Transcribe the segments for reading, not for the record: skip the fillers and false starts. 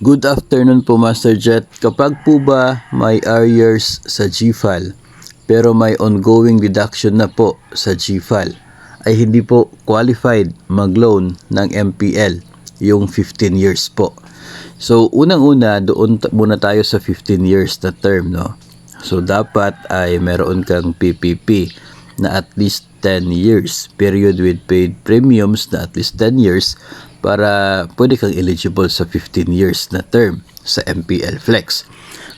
Good afternoon po, Master Jet. Kapag po ba may arrears sa GFAL pero may ongoing deduction na po sa GFAL, ay hindi po qualified mag-loan ng MPL, yung 15 years po. So, unang-una, doon muna tayo sa 15 years na term, no? So, dapat ay meron kang PPP na at least 10 years, period with paid premiums na at least 10 years para pwede kang eligible sa 15 years na term sa MPL Flex.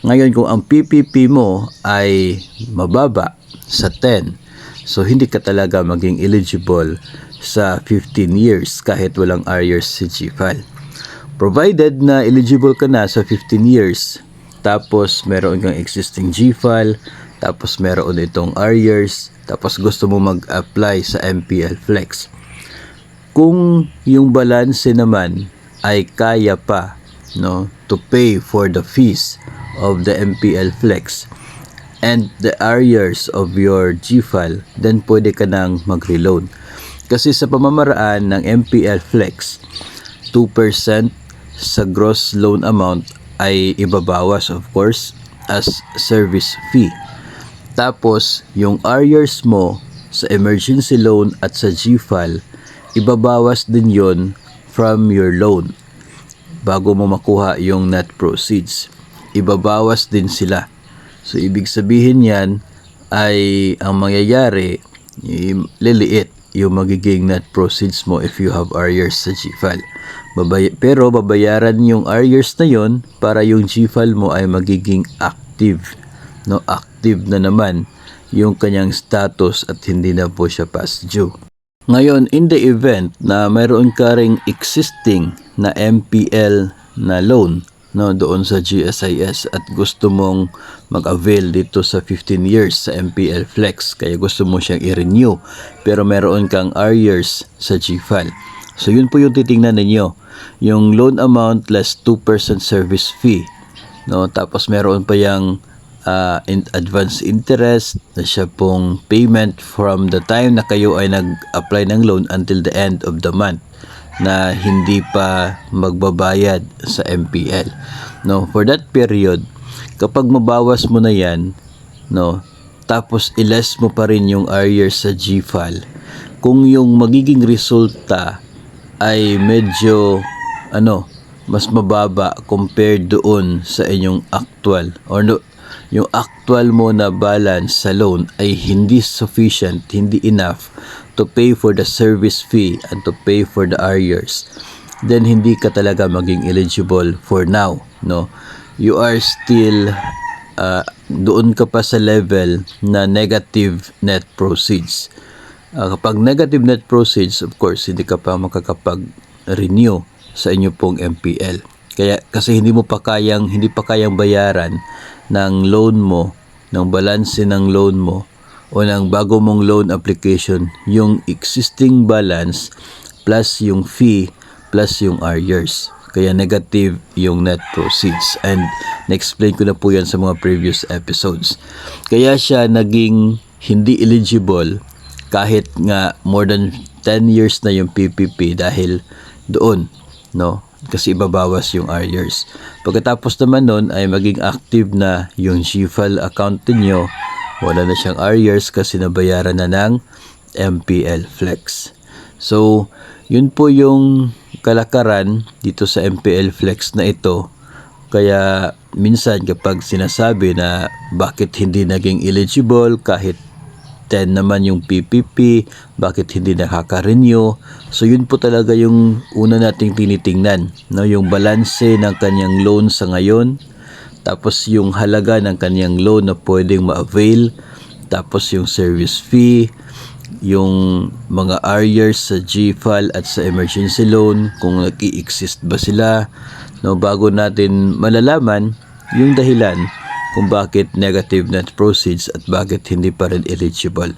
Ngayon, kung ang PPP mo ay mababa sa 10, so hindi ka talaga maging eligible sa 15 years kahit walang arrears si GFAL. Provided na eligible ka na sa 15 years, tapos meron kang existing GFAL, tapos meron itong arrears, tapos gusto mo mag-apply sa MPL Flex. Kung yung balance naman ay kaya pa, no, to pay for the fees of the MPL Flex and the arrears of your GFAL, then pwede ka nang mag-reload. Kasi sa pamamaraan ng MPL Flex, 2% sa gross loan amount ay ibabawas, of course, as service fee. Tapos, yung arrears mo sa emergency loan at sa GFAL, ibabawas din yon from your loan. Bago mo makuha yung net proceeds, ibabawas din sila. So, ibig sabihin yan ay ang mangyayari, liliit yung magiging net proceeds mo if you have arrears sa GFAL. Pero babayaran yung arrears na yon para yung GFAL mo ay magiging active. No, active na naman yung kanyang status at hindi na po siya past due. Ngayon, in the event na mayroon ka ring existing na MPL na loan, no, doon sa GSIS at gusto mong mag-avail dito sa 15 years sa MPL Flex, kaya gusto mo siyang i-renew pero mayroon kang arrears sa GFAL. So yun po yung titingnan ninyo, yung loan amount less 2% service fee, no, tapos meron pa yung advance interest na siya pong payment from the time na kayo ay nag-apply ng loan until the end of the month na hindi pa magbabayad sa MPL. No, for that period, kapag mabawas mo na yan, no, tapos i-less mo pa rin yung arrears sa GFAL, kung yung magiging resulta ay medyo mas mababa compared doon sa inyong actual or no, yung actual mo na balance sa loan ay hindi sufficient, hindi enough to pay for the service fee and to pay for the arrears, then hindi ka talaga maging eligible for now, no? You are still doon ka pa sa level na negative net proceeds. Kapag negative net proceeds, of course, hindi ka pa makakapag-renew sa inyo pong MPL. Kaya kasi hindi pa kayang bayaran ng loan mo, ng balanse ng loan mo o ng bago mong loan application, yung existing balance plus yung fee plus yung arrears. Kaya negative yung net proceeds, and na-explain ko na po yan sa mga previous episodes. Kaya siya naging hindi eligible kahit nga more than 10 years na yung PPP dahil doon, no? Kasi ibabawas yung arrears. Pagkatapos naman nun ay maging active na yung GFAL account niyo, wala na siyang arrears kasi nabayaran na ng MPL Flex. So, yun po yung kalakaran dito sa MPL Flex na ito. Kaya minsan kapag sinasabi na bakit hindi naging eligible kahit 10 naman yung PPP, bakit hindi nakaka-renew? So yun po talaga yung una nating tinitingnan, no, yung balanse ng kanyang loan sa ngayon, tapos yung halaga ng kanyang loan na pwedeng ma-avail, tapos yung service fee, yung mga arrears sa GFAL at sa emergency loan, kung nag-i-exist ba sila, no, bago natin malalaman yung dahilan kung bakit negative net proceeds at bakit hindi pa rin eligible.